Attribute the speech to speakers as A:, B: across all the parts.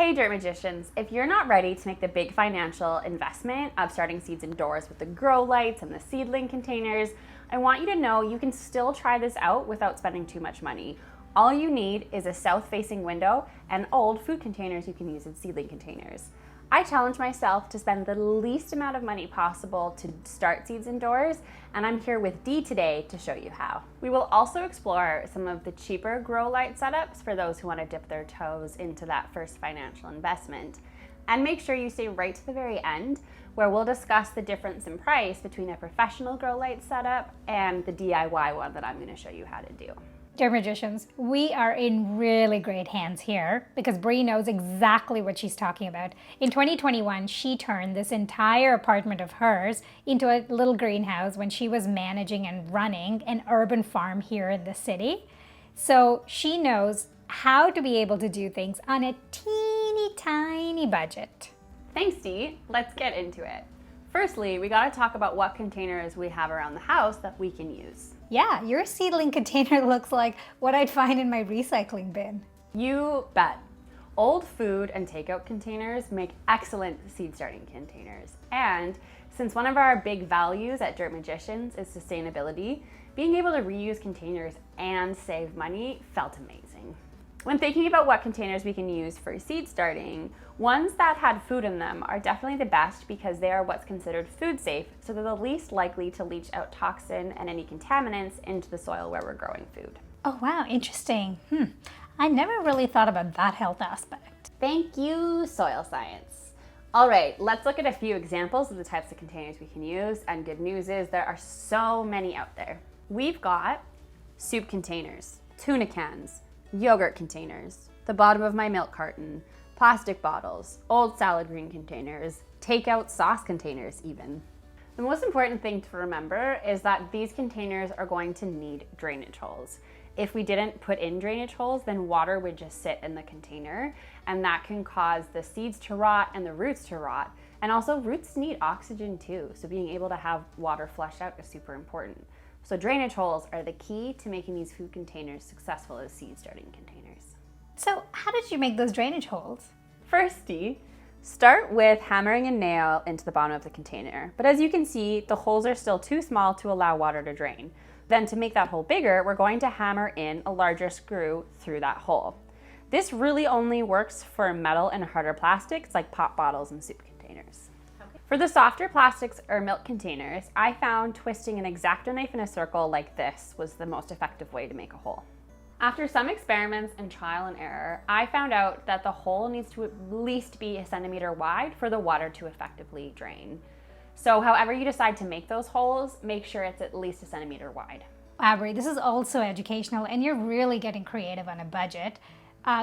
A: Hey Dirt Magicians, if you're not ready to make the big financial investment of starting seeds indoors with the grow lights and the seedling containers, I want you to know you can still try this out without spending too much money. All you need is a south-facing window and old food containers you can use in seedling containers. I challenge myself to spend the least amount of money possible to start seeds indoors, and I'm here with Dee today to show you how. We will also explore some of the cheaper grow light setups for those who want to dip their toes into that first financial investment. And make sure you stay right to the very end, where we'll discuss the difference in price between a professional grow light setup and the DIY one that I'm going to show you how to do.
B: Dear Magicians, we are in really great hands here because Bree knows exactly what she's talking about. In 2021, she turned this entire apartment of hers into a little greenhouse when she was managing and running an urban farm here in the city. So she knows how to be able to do things on a teeny tiny budget.
A: Thanks, Dee. Let's get into it. Firstly, we got to talk about what containers we have around the house that we can use.
B: Yeah, your seedling container looks like what I'd find in my recycling bin.
A: You bet. Old food and takeout containers make excellent seed starting containers. And since one of our big values at Dirt Magicians is sustainability, being able to reuse containers and save money felt amazing. When thinking about what containers we can use for seed starting, ones that had food in them are definitely the best because they are what's considered food safe, so they're the least likely to leach out toxin and any contaminants into the soil where we're growing food.
B: Oh wow, interesting. I never really thought about that health aspect.
A: Thank you, soil science. All right, let's look at a few examples of the types of containers we can use, and good news is there are so many out there. We've got soup containers, tuna cans, yogurt containers, the bottom of my milk carton, plastic bottles, old salad green containers, takeout sauce containers even. The most important thing to remember is that these containers are going to need drainage holes. If we didn't put in drainage holes, then water would just sit in the container, and that can cause the seeds to rot and the roots to rot. And also roots need oxygen too, so being able to have water flush out is super important. So drainage holes are the key to making these food containers successful as seed starting containers.
B: So how did you make those drainage holes?
A: Firstly, start with hammering a nail into the bottom of the container. But as you can see, the holes are still too small to allow water to drain. Then to make that hole bigger, we're going to hammer in a larger screw through that hole. This really only works for metal and harder plastics like pop bottles and soup containers. For the softer plastics or milk containers, I found twisting an X-Acto knife in a circle like this was the most effective way to make a hole. After some experiments and trial and error, I found out that the hole needs to at least be a centimeter wide for the water to effectively drain. So however you decide to make those holes, make sure it's at least a centimeter wide.
B: Aubrey, this is also educational and you're really getting creative on a budget.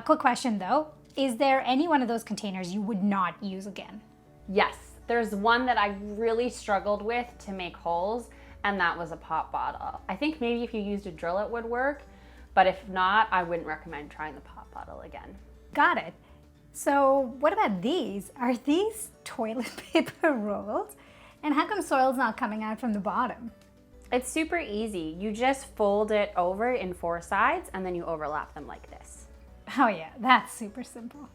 B: Quick question though, is there any one of those containers you would not use again?
A: Yes. There's one that I really struggled with to make holes, and that was a pop bottle. I think maybe if you used a drill it would work, but if not, I wouldn't recommend trying the pop bottle again.
B: Got it. So what about these? Are these toilet paper rolls? And how come soil's not coming out from the bottom?
A: It's super easy. You just fold it over in 4 sides and then you overlap them like this.
B: Oh yeah, that's super simple.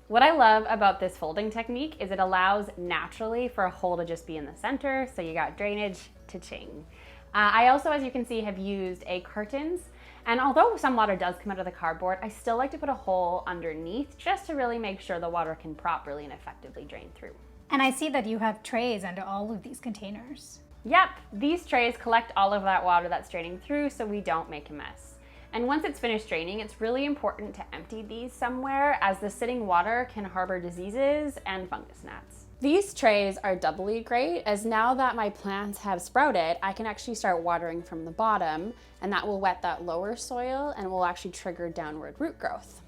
A: What I love about this folding technique is it allows naturally for a hole to just be in the center, so you got drainage to ching. I also, as you can see, have used cartons, and although some water does come out of the cardboard, I still like to put a hole underneath just to really make sure the water can properly and effectively drain through.
B: And I see that you have trays under all of these containers.
A: Yep, these trays collect all of that water that's draining through so we don't make a mess. And once it's finished draining, it's really important to empty these somewhere, as the sitting water can harbor diseases and fungus gnats. These trays are doubly great, as now that my plants have sprouted, I can actually start watering from the bottom, and that will wet that lower soil and will actually trigger downward root growth.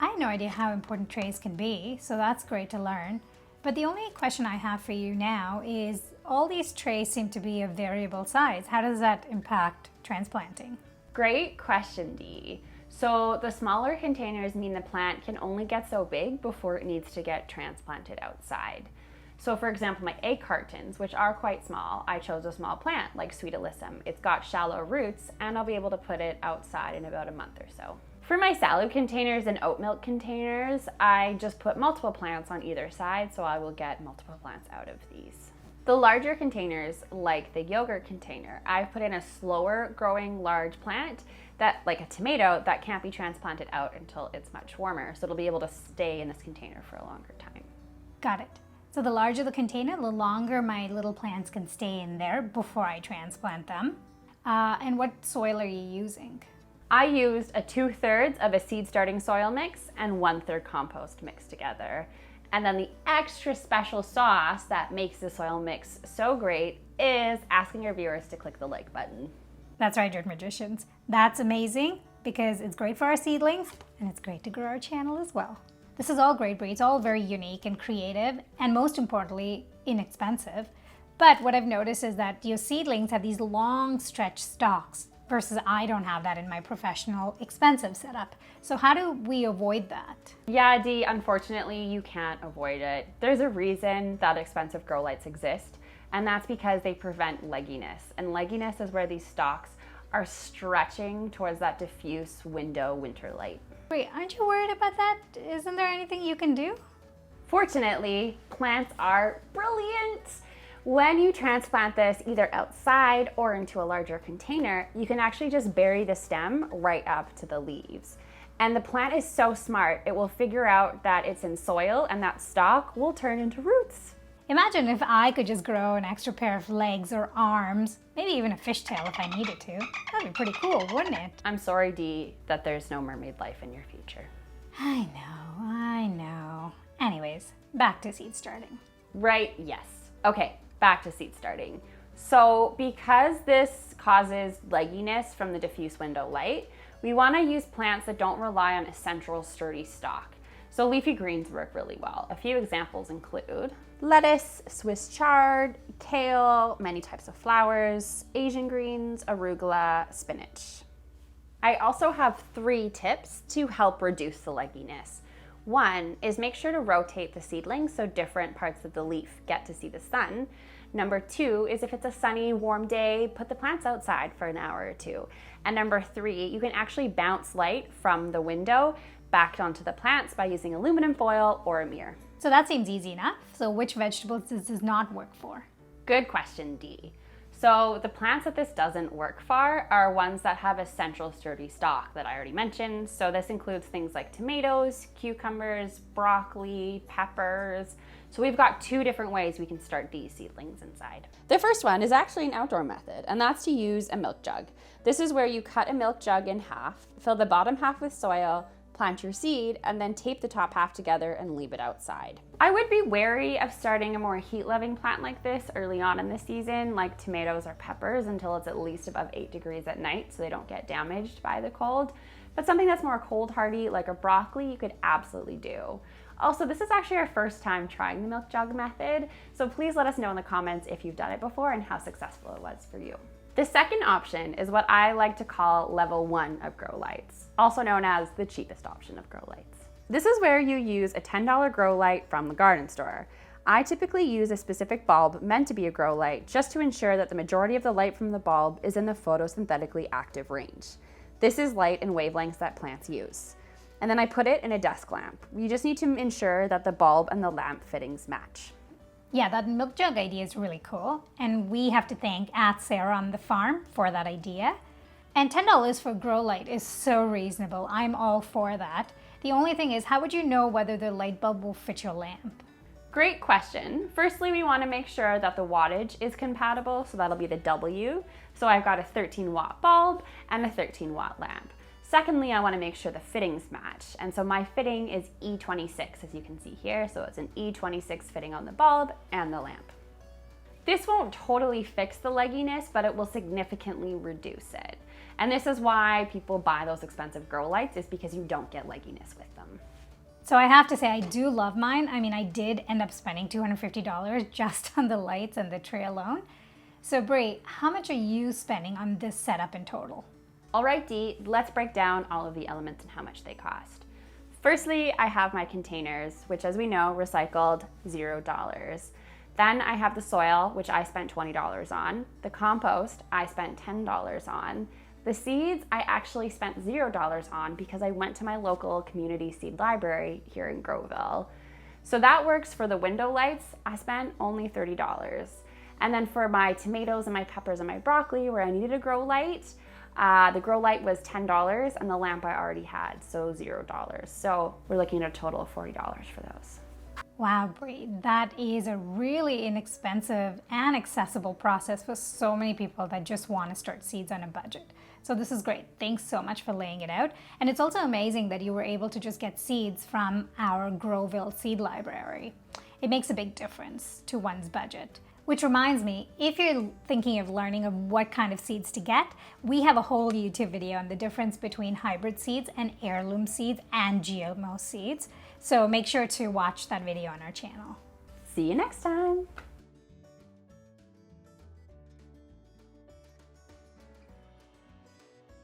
B: I had no idea how important trays can be, so that's great to learn. But the only question I have for you now is, all these trays seem to be of variable size. How does that impact transplanting?
A: Great question, Dee. So the smaller containers mean the plant can only get so big before it needs to get transplanted outside. So for example, my egg cartons, which are quite small, I chose a small plant like Sweet Alyssum. It's got shallow roots and I'll be able to put it outside in about a month or so. For my salad containers and oat milk containers, I just put multiple plants on either side, so I will get multiple plants out of these. The larger containers, like the yogurt container, I've put in a slower growing large plant that, like a tomato, that can't be transplanted out until it's much warmer. So it'll be able to stay in this container for a longer time.
B: Got it. So the larger the container, the longer my little plants can stay in there before I transplant them. And what soil are you using?
A: I used a 2/3 of a seed starting soil mix and 1/3 compost mixed together. And then the extra special sauce that makes the soil mix so great is asking your viewers to click the like button.
B: That's right, Dirt Magicians. That's amazing because it's great for our seedlings and it's great to grow our channel as well. This is all great, Brie. It's all very unique and creative and most importantly, inexpensive. But what I've noticed is that your seedlings have these long stretch stalks versus I don't have that in my professional expensive setup. So how do we avoid that?
A: Yeah, Dee, unfortunately you can't avoid it. There's a reason that expensive grow lights exist, and that's because they prevent legginess. And legginess is where these stalks are stretching towards that diffuse window winter light.
B: Wait, aren't you worried about that? Isn't there anything you can do?
A: Fortunately, plants are brilliant. When you transplant this either outside or into a larger container, you can actually just bury the stem right up to the leaves. And the plant is so smart, it will figure out that it's in soil and that stalk will turn into roots.
B: Imagine if I could just grow an extra pair of legs or arms, maybe even a fishtail if I needed to. That'd be pretty cool, wouldn't it?
A: I'm sorry, Dee, that there's no mermaid life in your future.
B: I know. Anyways, back to seed starting.
A: Right, yes. Okay, back to seed starting. So because this causes legginess from the diffuse window light, we want to use plants that don't rely on a central sturdy stalk. So leafy greens work really well. A few examples include lettuce, Swiss chard, kale, many types of flowers, Asian greens, arugula, spinach. I also have 3 tips to help reduce the legginess. One is make sure to rotate the seedlings so different parts of the leaf get to see the sun. Number 2 is if it's a sunny, warm day, put the plants outside for an hour or 2. And number 3, you can actually bounce light from the window back onto the plants by using aluminum foil or a mirror.
B: So that seems easy enough. So which vegetables does not work for?
A: Good question, Dee. So the plants that this doesn't work for are ones that have a central sturdy stalk that I already mentioned. So this includes things like tomatoes, cucumbers, broccoli, peppers. So we've got 2 different ways we can start these seedlings inside. The first one is actually an outdoor method, and that's to use a milk jug. This is where you cut a milk jug in half, fill the bottom half with soil, plant your seed, and then tape the top half together and leave it outside. I would be wary of starting a more heat-loving plant like this early on in the season, like tomatoes or peppers, until it's at least above 8 degrees at night so they don't get damaged by the cold. But something that's more cold hardy, like a broccoli, you could absolutely do. Also, this is actually our first time trying the milk jug method, so please let us know in the comments if you've done it before and how successful it was for you. The second option is what I like to call level 1 of grow lights, also known as the cheapest option of grow lights. This is where you use a $10 grow light from the garden store. I typically use a specific bulb meant to be a grow light just to ensure that the majority of the light from the bulb is in the photosynthetically active range. This is light and wavelengths that plants use. And then I put it in a desk lamp. You just need to ensure that the bulb and the lamp fittings match.
B: Yeah, that milk jug idea is really cool. And we have to thank Sarah on the farm for that idea. And $10 for grow light is so reasonable. I'm all for that. The only thing is, how would you know whether the light bulb will fit your lamp?
A: Great question. Firstly, we want to make sure that the wattage is compatible, so that'll be the W. So I've got a 13-watt bulb and a 13-watt lamp. Secondly, I want to make sure the fittings match. And so my fitting is E26, as you can see here. So it's an E26 fitting on the bulb and the lamp. This won't totally fix the legginess, but it will significantly reduce it. And this is why people buy those expensive grow lights, is because you don't get legginess with them.
B: So I have to say, I do love mine. I mean, I did end up spending $250 just on the lights and the tray alone. So Brie, how much are you spending on this setup in total?
A: All right, Dee, let's break down all of the elements and how much they cost. Firstly, I have my containers, which, as we know, recycled $0. Then I have the soil, which I spent $20 on. The compost, I spent $10 on. The seeds I actually spent $0 on because I went to my local community seed library here in Groville. So that works for the window lights. I spent only $30. And then for my tomatoes and my peppers and my broccoli, where I needed a grow light, the grow light was $10 and the lamp I already had, so $0. So we're looking at a total of $40 for those.
B: Wow, Brie, that is a really inexpensive and accessible process for so many people that just want to start seeds on a budget. So this is great. Thanks so much for laying it out. And it's also amazing that you were able to just get seeds from our Groville seed library. It makes a big difference to one's budget. Which reminds me, if you're thinking of learning of what kind of seeds to get, we have a whole YouTube video on the difference between hybrid seeds and heirloom seeds and GMO seeds. So make sure to watch that video on our channel.
A: See you next time.